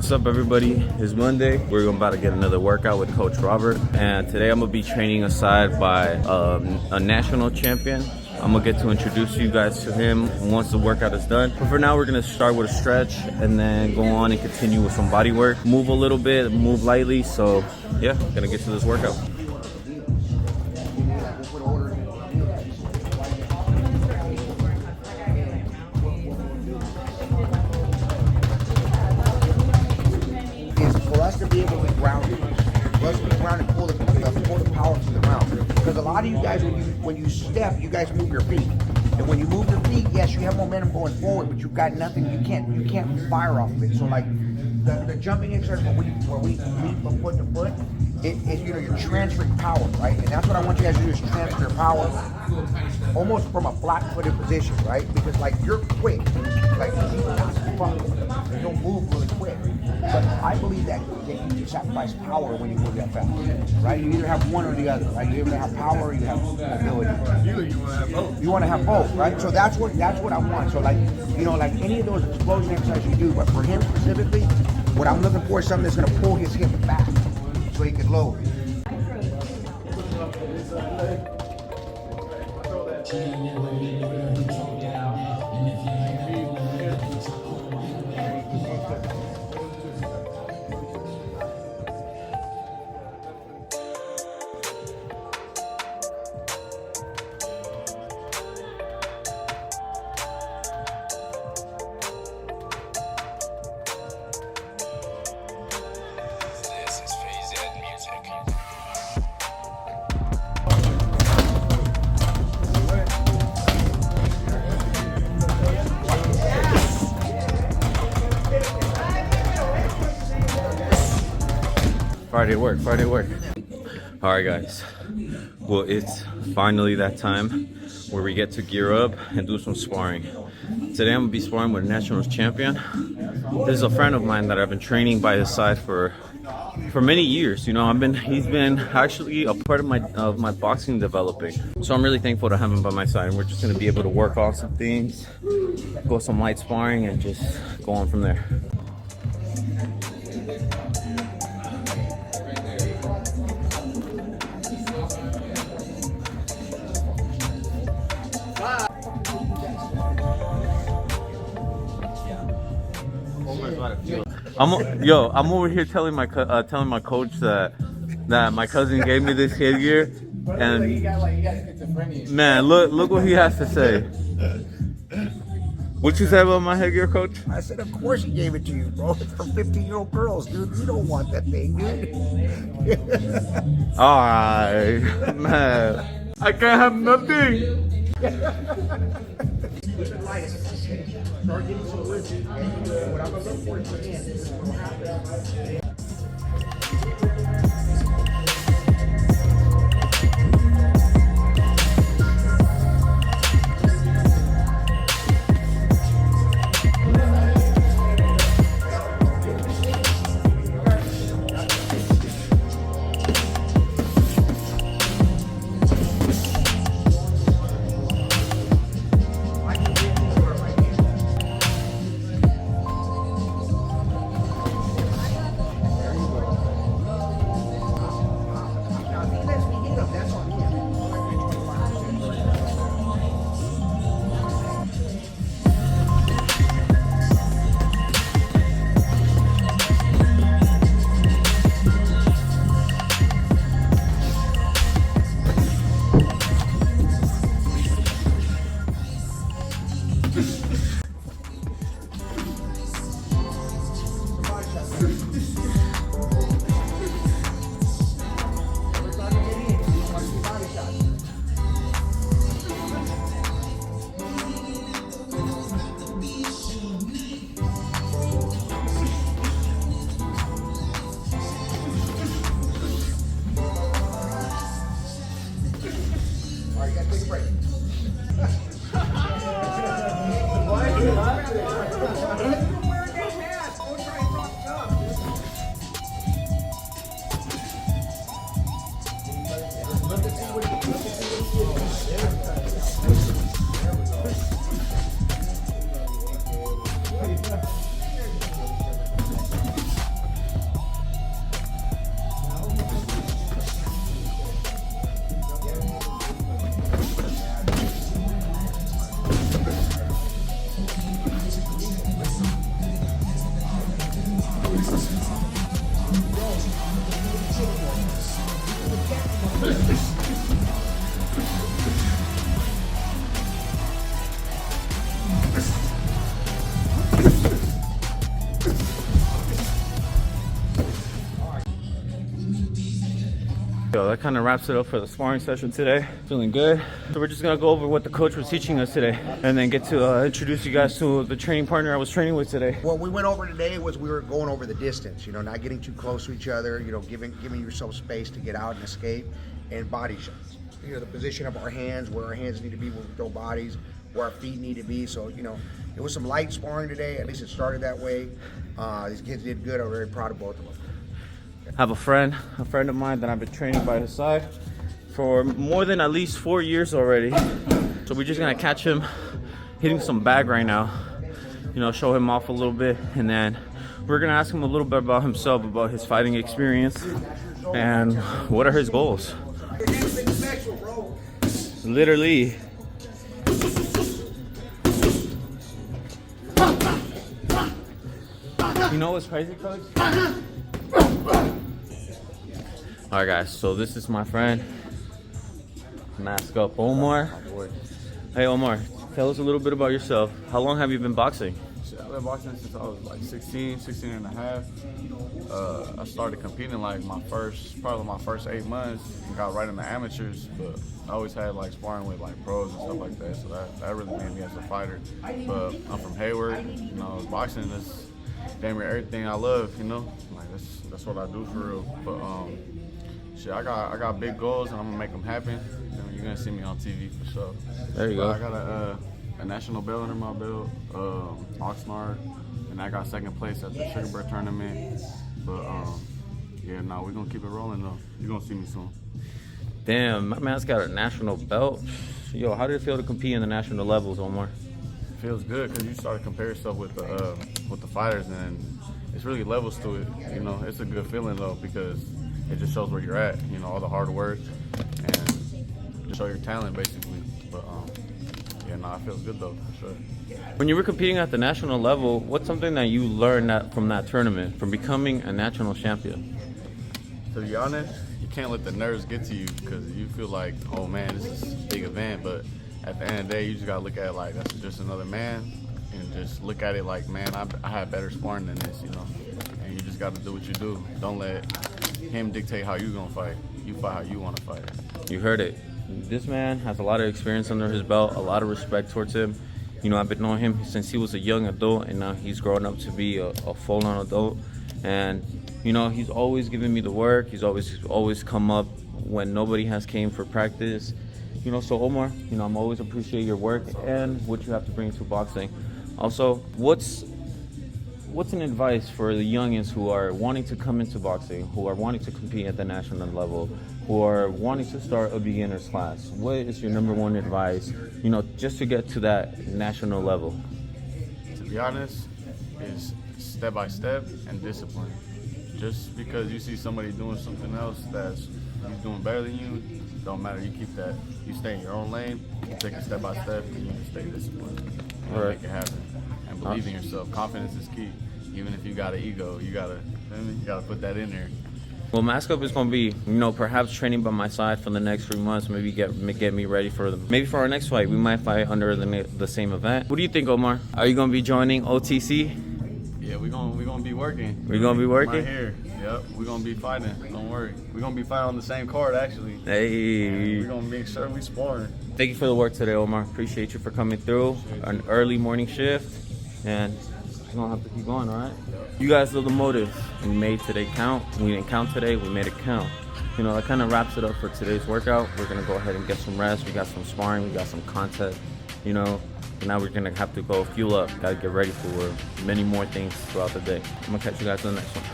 What's up, everybody? It's Monday. We're about to get another workout with Coach Robert, and today I'm gonna be training aside by a national champion. I'm gonna get to introduce you guys to him once the workout is done. But for now, we're gonna start with a stretch and then go on and continue with some body work. Move a little bit, move lightly. So yeah, gonna get to this workout. For us to be able to be grounded, for us to be grounded, pull the power from the ground. Because a lot of you guys, when you step, you guys move your feet, and when you move your feet, yes, you have momentum going forward, but you've got nothing. You can't fire off of it. So like the jumping exercise where we leap from foot to foot, you're transferring power, right? And that's what I want you guys to do is transfer your power, almost from a flat-footed position, right? Because like you're quick, like you don't move really quick. But I believe that you sacrifice power when you move that fast, right? You either have one or the other, right? You either have power or you have ability. You want to have both. You want to have both, right? So that's what I want. So like, like any of those explosion exercises you do, but for him specifically, what I'm looking for is something that's going to pull his hip back so he can lower. Friday work. All right, guys. Well, it's finally that time where we get to gear up and do some sparring. Today I'm gonna be sparring with a nationals champion. This is a friend of mine that I've been training by his side for many years. He's been actually a part of my boxing developing. So I'm really thankful to have him by my side. And we're just gonna be able to work on some things, go some light sparring, and just go on from there. I'm over here telling my coach that my cousin gave me this headgear, and man, look what he has to say. What you say about my headgear, coach? I said, of course he gave it to you, bro. It's for 15-year-old girls, dude. You don't want that thing, dude. All right, man. I can't have nothing. Start getting some listen. What I'm looking for is again, what will happen. that kind of wraps it up for the sparring session today. Feeling good. So we're just gonna go over what the coach was teaching us today, and then get to introduce you guys to the training partner I was training with today. What we went over today was we were going over the distance, you know, not getting too close to each other, you know, giving yourself space to get out and escape, and body shots. You know, the position of our hands, where our hands need to be when we throw bodies, where our feet need to be. So, you know, it was some light sparring today. At least it started that way. These kids did good. I'm very proud of both of them. I have a friend of mine that I've been training by his side for more than at least 4 years already. So we're just gonna catch him hitting some bag right now. You know, show him off a little bit, and then we're gonna ask him a little bit about himself, about his fighting experience, and what are his goals. Literally. You know what's crazy, coach? Alright guys, so this is my friend. Mask up, Omar. Hey Omar, tell us a little bit about yourself. How long have you been boxing? I've been boxing since I was like 16 and a half. I started competing like probably my first 8 months, and got right into amateurs, but I always had like sparring with like pros and stuff like that, so that really made me as a fighter. But I'm from Hayward, you know, boxing is damn near everything I love, you know, like that's what I do for real. But shit, I got big goals, and I'm gonna make them happen. You know, you're gonna see me on TV for sure. There you go. I got a national belt under my belt, Oxnard, and I got second place at the Sugarbird tournament. But yeah, no, we're gonna keep it rolling though. You're gonna see me soon. Damn, my man's got a national belt. Yo, how did it feel to compete in the national levels, Omar? Feels good because you start to compare yourself with the fighters, and it's really levels to it. You know, it's a good feeling though, because it just shows where you're at. You know, all the hard work and just show your talent basically. But yeah, no, it feels good though for sure. When you were competing at the national level, what's something that you learned from that tournament, from becoming a national champion? To be honest, you can't let the nerves get to you, because you feel like, oh man, this is a big event. But at the end of the day, you just gotta look at it like that's just another man, and just look at it like, man, I had better sparring than this, you know. And you just gotta do what you do. Don't let him dictate how you gonna fight. You fight how you want to fight. You heard it. This man has a lot of experience under his belt, a lot of respect towards him. You know, I've been knowing him since he was a young adult, and now he's grown up to be a full-on adult. And you know, he's always given me the work. He's always come up when nobody has came for practice. You know, so Omar, you know, I'm always appreciate your work and what you have to bring to boxing. Also, what's an advice for the youngins who are wanting to come into boxing, who are wanting to compete at the national level, who are wanting to start a beginner's class? What is your #1 advice, you know, just to get to that national level? To be honest, is step by step and discipline. Just because you see somebody doing something else that's he's doing better than you, don't matter. You keep that. You stay in your own lane. You take it step by step, and you just stay disciplined. And make it happen. And believe in yourself. Confidence is key. Even if you got an ego, you gotta put that in there. Well, Mask Up is going to be, you know, perhaps training by my side for the next 3 months. Maybe get me ready for maybe for our next fight. We might fight under the same event. What do you think, Omar? Are you going to be joining OTC? Yeah, we're gonna be working. We're gonna be working? Right here. Yep, we're gonna be fighting. Don't worry. We're gonna be fighting on the same card actually. Hey. We're gonna make sure we sparring. Thank you for the work today, Omar. Appreciate you for coming through. An early morning shift, and we're gonna have to keep going, all right? You guys know the motive. We made today count. We didn't count today. We made it count. You know, that kind of wraps it up for today's workout. We're gonna go ahead and get some rest. We got some sparring. We got some content. You know. Now we're gonna have to go fuel up. Gotta get ready for many more things throughout the day. I'm gonna catch you guys in the next one.